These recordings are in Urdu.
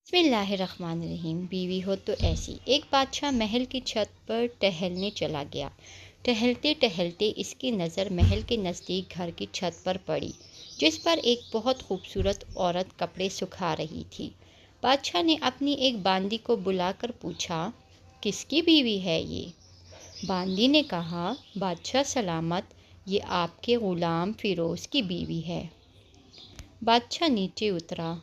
بسم اللہ الرحمن الرحیم۔ بیوی ہو تو ایسی۔ ایک بادشاہ محل کی چھت پر ٹہلنے چلا گیا۔ ٹہلتے ٹہلتے اس کی نظر محل کے نزدیک گھر کی چھت پر پڑی، جس پر ایک بہت خوبصورت عورت کپڑے سکھا رہی تھی۔ بادشاہ نے اپنی ایک باندی کو بلا کر پوچھا، کس کی بیوی ہے یہ؟ باندی نے کہا، بادشاہ سلامت، یہ آپ کے غلام فیروز کی بیوی ہے۔ بادشاہ نیچے اترا۔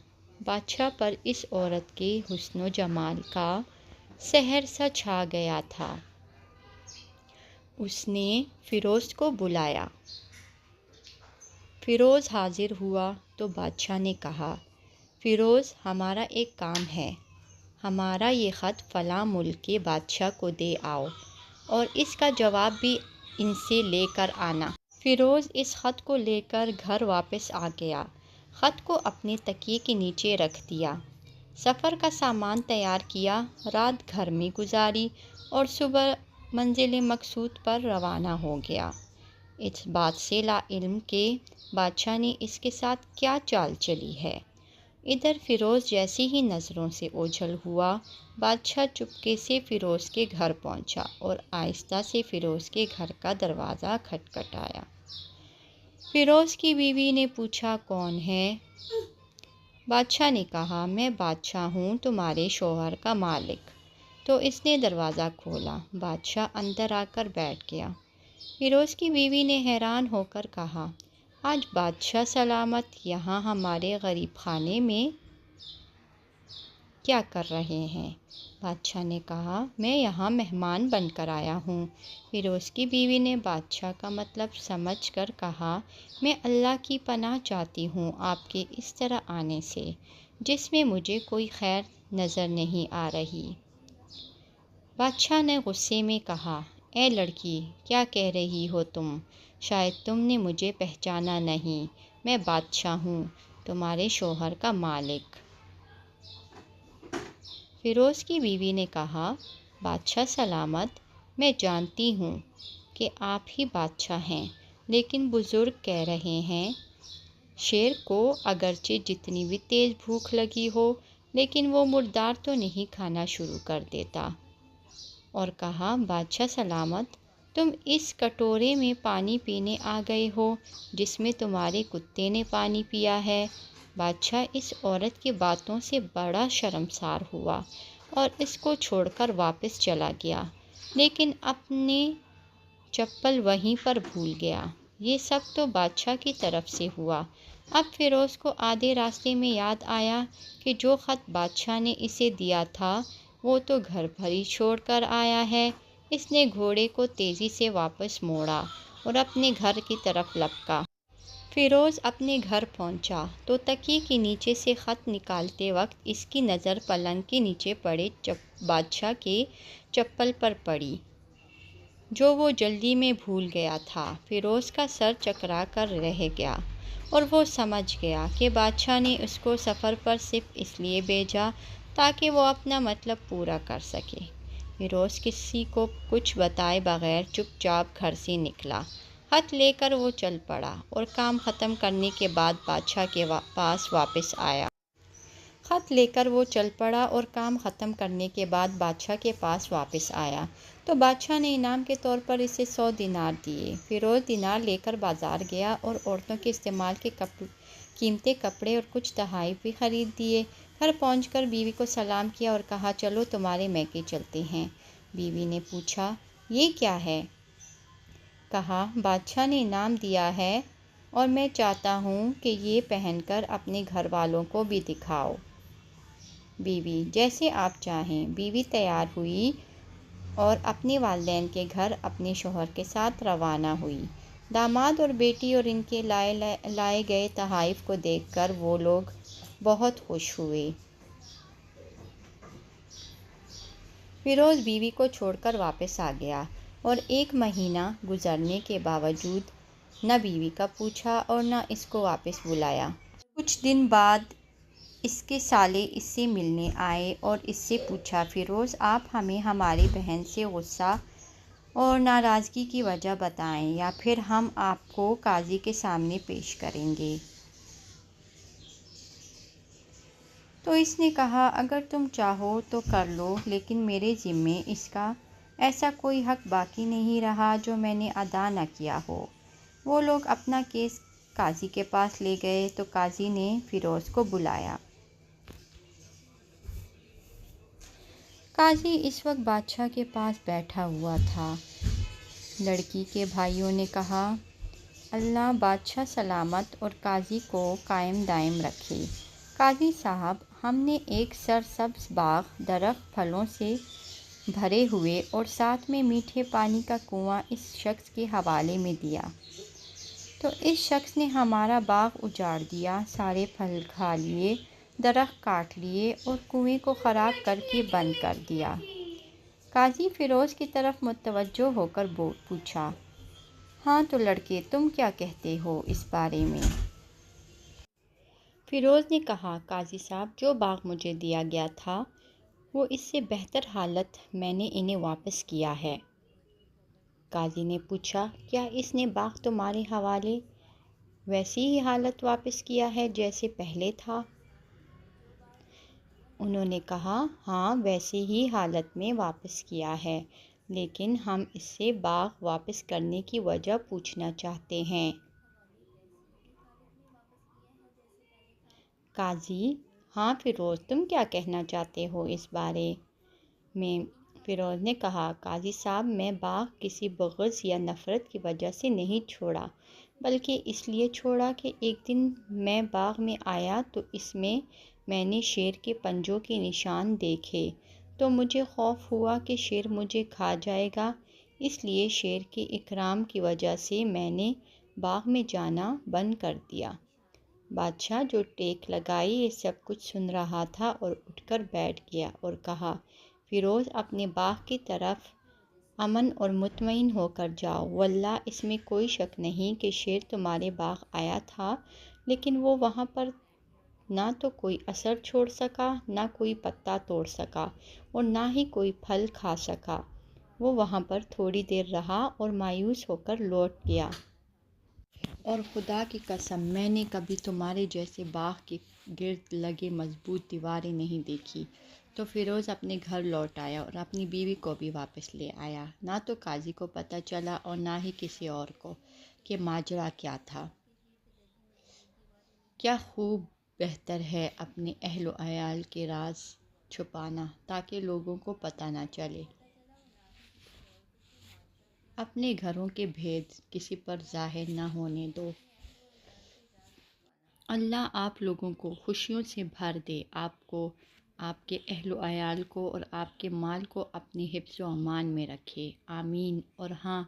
بادشاہ پر اس عورت کے حسن و جمال کا سحر سا چھا گیا تھا۔ اس نے فیروز کو بلایا۔ فیروز حاضر ہوا تو بادشاہ نے کہا، فیروز، ہمارا ایک کام ہے۔ ہمارا یہ خط فلاں ملک کے بادشاہ کو دے آؤ اور اس کا جواب بھی ان سے لے کر آنا۔ فیروز اس خط کو لے کر گھر واپس آ گیا۔ خط کو اپنے تکیے کے نیچے رکھ دیا۔ سفر کا سامان تیار کیا، رات گھر میں گزاری اور صبح منزل مقصود پر روانہ ہو گیا، اس بات سے لا علم کہ بادشاہ نے اس کے ساتھ کیا چال چلی ہے۔ ادھر فیروز جیسے ہی نظروں سے اوجھل ہوا، بادشاہ چپکے سے فیروز کے گھر پہنچا اور آہستہ سے فیروز کے گھر کا دروازہ کھٹکھٹایا۔ فیروز کی بیوی نے پوچھا، کون ہے؟ بادشاہ نے کہا، میں بادشاہ ہوں، تمہارے شوہر کا مالک۔ تو اس نے دروازہ کھولا۔ بادشاہ اندر آ کر بیٹھ گیا۔ فیروز کی بیوی نے حیران ہو کر کہا، آج بادشاہ سلامت یہاں ہمارے غریب خانے میں کیا کر رہے ہیں؟ بادشاہ نے کہا، میں یہاں مہمان بن کر آیا ہوں۔ فیروز کی بیوی نے بادشاہ کا مطلب سمجھ کر کہا، میں اللہ کی پناہ چاہتی ہوں آپ کے اس طرح آنے سے، جس میں مجھے کوئی خیر نظر نہیں آ رہی۔ بادشاہ نے غصے میں کہا، اے لڑکی، کیا کہہ رہی ہو تم؟ شاید تم نے مجھے پہچانا نہیں۔ میں بادشاہ ہوں، تمہارے شوہر کا مالک۔ فیروز کی بیوی نے کہا، بادشاہ سلامت، میں جانتی ہوں کہ آپ ہی بادشاہ ہیں، لیکن بزرگ کہہ رہے ہیں، شیر کو اگرچہ جتنی بھی تیز بھوک لگی ہو، لیکن وہ مردار تو نہیں کھانا شروع کر دیتا۔ اور کہا، بادشاہ سلامت، تم اس کٹورے میں پانی پینے آ گئے ہو جس میں تمہارے کتے نے پانی پیا ہے۔ بادشاہ اس عورت کی باتوں سے بڑا شرمسار ہوا اور اس کو چھوڑ کر واپس چلا گیا، لیکن اپنے چپل وہیں پر بھول گیا۔ یہ سب تو بادشاہ کی طرف سے ہوا۔ اب فیروز کو آدھے راستے میں یاد آیا کہ جو خط بادشاہ نے اسے دیا تھا وہ تو گھر بھر ہی چھوڑ کر آیا ہے۔ اس نے گھوڑے کو تیزی سے واپس موڑا اور اپنے گھر کی طرف لپکا۔ فیروز اپنے گھر پہنچا تو تکیے کے نیچے سے خط نکالتے وقت اس کی نظر پلنگ کے نیچے پڑے بادشاہ کے چپل پر پڑی، جو وہ جلدی میں بھول گیا تھا۔ فیروز کا سر چکرا کر رہ گیا اور وہ سمجھ گیا کہ بادشاہ نے اس کو سفر پر صرف اس لیے بھیجا تاکہ وہ اپنا مطلب پورا کر سکے۔ فیروز کسی کو کچھ بتائے بغیر چپ چاپ گھر سے نکلا۔ خط لے کر وہ چل پڑا اور کام ختم کرنے کے بعد بادشاہ کے پاس واپس آیا۔ خط لے کر وہ چل پڑا اور کام ختم کرنے کے بعد بادشاہ کے پاس واپس آیا تو بادشاہ نے انعام کے طور پر اسے 100 دینار دیے۔ فیروز دینار لے کر بازار گیا اور عورتوں کے استعمال کے قیمتی کپڑے اور کچھ تحائف بھی خرید دیے۔ گھر پہنچ کر بیوی کو سلام کیا اور کہا، چلو تمہارے میکے چلتے ہیں۔ بیوی نے پوچھا، یہ کیا ہے؟ کہا، بادشاہ نے انعام دیا ہے اور میں چاہتا ہوں کہ یہ پہن کر اپنے گھر والوں کو بھی دکھاؤ۔ بیوی، جیسے آپ چاہیں۔ بیوی تیار ہوئی اور اپنے والدین کے گھر اپنے شوہر کے ساتھ روانہ ہوئی۔ داماد اور بیٹی اور ان کے لائے گئے تحائف کو دیکھ کر وہ لوگ بہت خوش ہوئے۔ فیروز بیوی کو چھوڑ کر واپس آ گیا اور 1 مہینہ گزرنے کے باوجود نہ بیوی کا پوچھا اور نہ اس کو واپس بلایا۔ کچھ دن بعد اس کے سالے اس سے ملنے آئے اور اس سے پوچھا، فیروز، آپ ہمیں ہماری بہن سے غصہ اور ناراضگی کی وجہ بتائیں یا پھر ہم آپ کو قاضی کے سامنے پیش کریں گے۔ تو اس نے کہا اگر تم چاہو تو کر لو، لیکن میرے ذمے اس کا ایسا کوئی حق باقی نہیں رہا جو میں نے ادا نہ کیا ہو۔ وہ لوگ اپنا کیس قاضی کے پاس لے گئے تو قاضی نے فیروز کو بلایا۔ قاضی اس وقت بادشاہ کے پاس بیٹھا ہوا تھا۔ لڑکی کے بھائیوں نے کہا، اللہ بادشاہ سلامت اور قاضی کو قائم دائم رکھے۔ قاضی صاحب، ہم نے ایک سرسبز باغ، درخت پھلوں سے بھرے ہوئے اور ساتھ میں میٹھے پانی کا کنواں اس شخص کے حوالے میں دیا، تو اس شخص نے ہمارا باغ اجاڑ دیا، سارے پھل کھا لیے، درخت کاٹ لیے اور کنویں کو خراب کر کے بند کر دیا۔ قاضی فیروز کی طرف متوجہ ہو کر پوچھا، ہاں تو لڑکے تم کیا کہتے ہو اس بارے میں؟ فیروز نے کہا، قاضی صاحب جو باغ مجھے دیا گیا تھا وہ اس سے بہتر حالت میں نے انہیں واپس کیا ہے۔ قاضی نے پوچھا، کیا اس نے باغ تمہارے حوالے ویسی ہی حالت واپس کیا ہے جیسے پہلے تھا؟ انہوں نے کہا، ہاں ویسے ہی حالت میں واپس کیا ہے، لیکن ہم اس سے باغ واپس کرنے کی وجہ پوچھنا چاہتے ہیں۔ قاضی، ہاں فیروز تم کیا کہنا چاہتے ہو اس بارے میں؟ فیروز نے کہا، قاضی صاحب میں باغ کسی بغض یا نفرت کی وجہ سے نہیں چھوڑا، بلکہ اس لیے چھوڑا کہ ایک دن میں باغ میں آیا تو اس میں نے شیر کے پنجوں کے نشان دیکھے، تو مجھے خوف ہوا کہ شیر مجھے کھا جائے گا، اس لیے شیر کے اکرام کی وجہ سے میں نے باغ میں جانا بند کر دیا۔ بادشاہ جو ٹیک لگائے یہ سب کچھ سن رہا تھا اور اٹھ کر بیٹھ گیا اور کہا، فیروز اپنے باغ کی طرف امن اور مطمئن ہو کر جاؤ، واللہ اس میں کوئی شک نہیں کہ شیر تمہارے باغ آیا تھا، لیکن وہ وہاں پر نہ تو کوئی اثر چھوڑ سکا، نہ کوئی پتا توڑ سکا اور نہ ہی کوئی پھل کھا سکا۔ وہ وہاں پر تھوڑی دیر رہا اور مایوس ہو کر لوٹ گیا۔ اور خدا کی قسم میں نے کبھی تمہارے جیسے باغ کے گرد لگے مضبوط دیواریں نہیں دیکھی۔ تو فیروز اپنے گھر لوٹ آیا اور اپنی بیوی کو بھی واپس لے آیا۔ نہ تو قاضی کو پتہ چلا اور نہ ہی کسی اور کو کہ ماجرا کیا تھا۔ کیا خوب بہتر ہے اپنے اہل و عیال کے راز چھپانا تاکہ لوگوں کو پتہ نہ چلے۔ اپنے گھروں کے بھید کسی پر ظاہر نہ ہونے دو۔ اللہ آپ لوگوں کو خوشیوں سے بھر دے، آپ کو، آپ کے اہل و عیال کو اور آپ کے مال کو اپنی حفظ و امان میں رکھے، آمین۔ اور ہاں،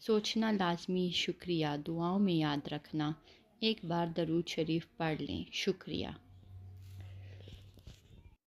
سوچنا لازمی، شکریہ، دعاؤں میں یاد رکھنا، ایک بار درود شریف پڑھ لیں، شکریہ۔